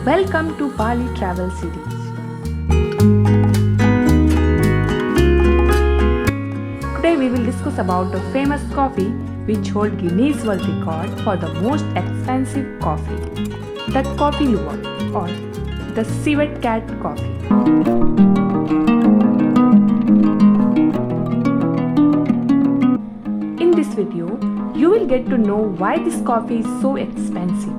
Welcome to Bali Travel Series. Today we will discuss about the famous coffee which hold Guinness World Record for the most expensive coffee, the coffee Luwak or the civet cat coffee. In this video, you will get to know why this coffee is so expensive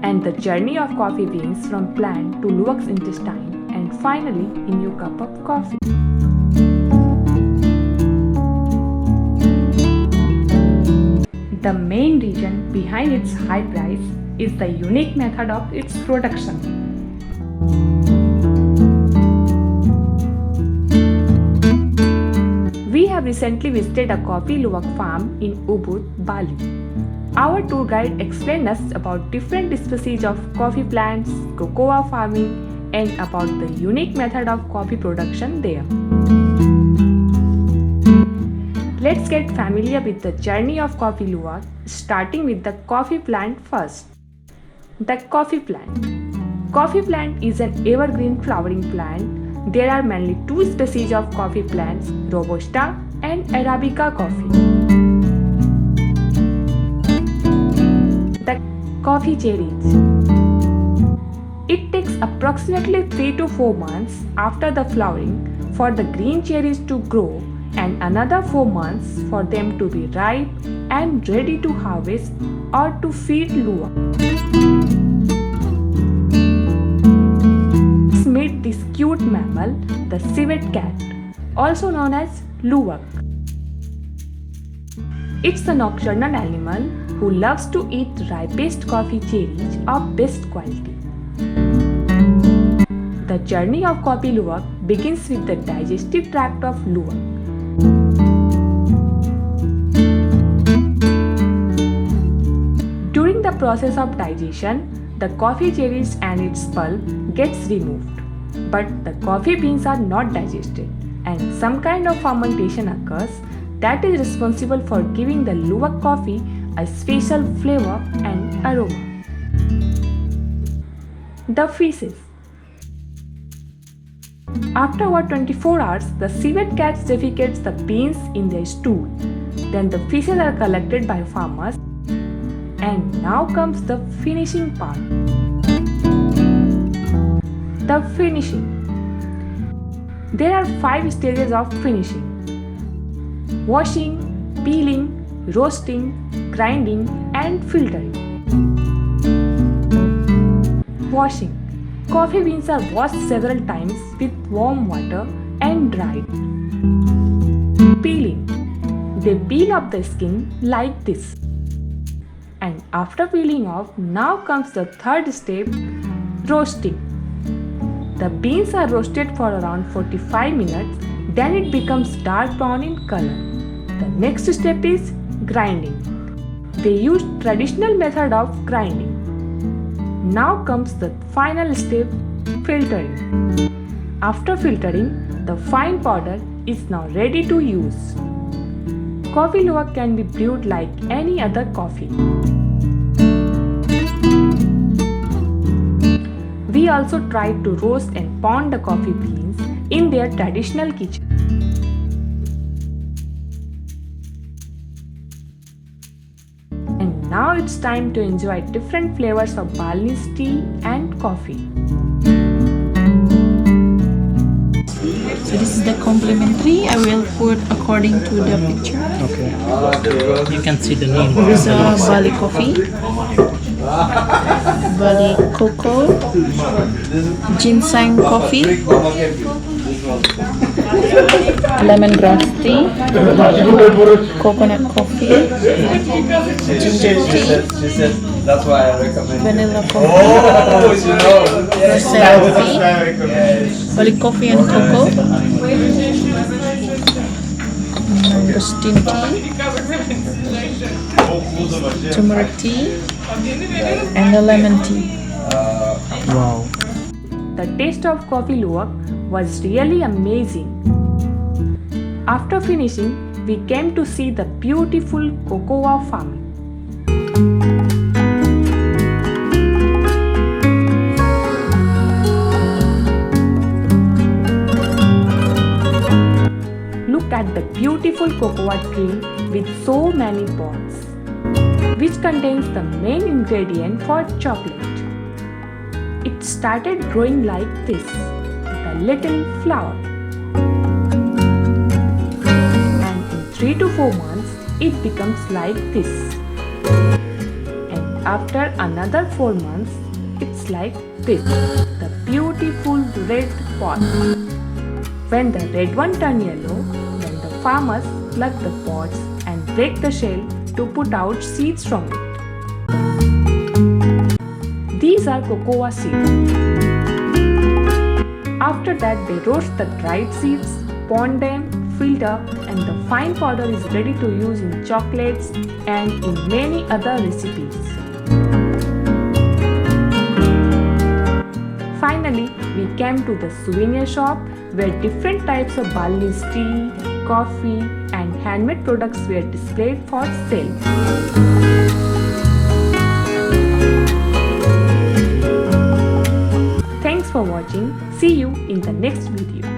and the journey of coffee beans from plant to Luwak's intestine and finally in your cup of coffee. The main reason behind its high price is the unique method of its production. We have recently visited a coffee Luwak farm in Ubud, Bali. Our tour guide explained us about different species of coffee plants, cocoa farming, and about the unique method of coffee production there. Let's get familiar with the journey of coffee Luwak, starting with the coffee plant first. The coffee plant. Coffee plant is an evergreen flowering plant. There are mainly two species of coffee plants, Robusta and Arabica coffee. The coffee cherries. It takes approximately 3 to 4 months after the flowering for the green cherries to grow and another 4 months for them to be ripe and ready to harvest or to feed Luwak. Let's meet this cute mammal, the civet cat, also known as Luwak. It's a nocturnal animal who loves to eat ripest coffee cherries of best quality. The journey of coffee Luwak begins with the digestive tract of Luwak. During the process of digestion, the coffee cherries and its pulp gets removed. But the coffee beans are not digested and some kind of fermentation occurs that is responsible for giving the Luwak coffee a special flavor and aroma. The feces. After about 24 hours, the civet cat defecates the beans in their stool. Then the feces are collected by farmers. And now comes the finishing part. The finishing. There are 5 stages of finishing: washing, peeling, roasting, grinding, and filtering. Washing. Coffee beans are washed several times with warm water and dried. Peeling. They peel off the skin like this. And after peeling off, now comes the third step, roasting. The beans are roasted for around 45 minutes, then it becomes dark brown in color. The next step is grinding. They use traditional method of grinding. Now comes the final step, filtering. After filtering, the fine powder is now ready to use. Coffee Luwak can be brewed like any other coffee. We also tried to roast and pound the coffee beans in their traditional kitchen. And now it's time to enjoy different flavors of Balinese tea and coffee. So this is the complimentary. I will put according to the picture. Okay. You can see the name. This is Bali coffee, Bali cocoa, ginseng coffee, lemongrass tea, coconut coffee, ginger tea, vanilla coffee, rosé tea, Bali coffee and cocoa, mangosteen tea, turmeric tea, and the lemon tea. Wow. The taste of coffee Luwak was really amazing. After finishing, we came to see the beautiful cocoa farming. at the beautiful cocoa tree with so many pods, which contains the main ingredient for chocolate. It started growing like this, the little flower. And in 3 to 4 months, it becomes like this. And after another 4 months, it's like this, the beautiful red pod. When the red one turns yellow, then the farmers pluck the pods and break the shell to put out seeds from it. These are cocoa seeds. After that, they roast the dried seeds, pound them, filter, and the fine powder is ready to use in chocolates and in many other recipes. Finally, we came to the souvenir shop where different types of Balinese tea, coffee, and handmade products were displayed for sale. Thanks for watching. See you in the next video.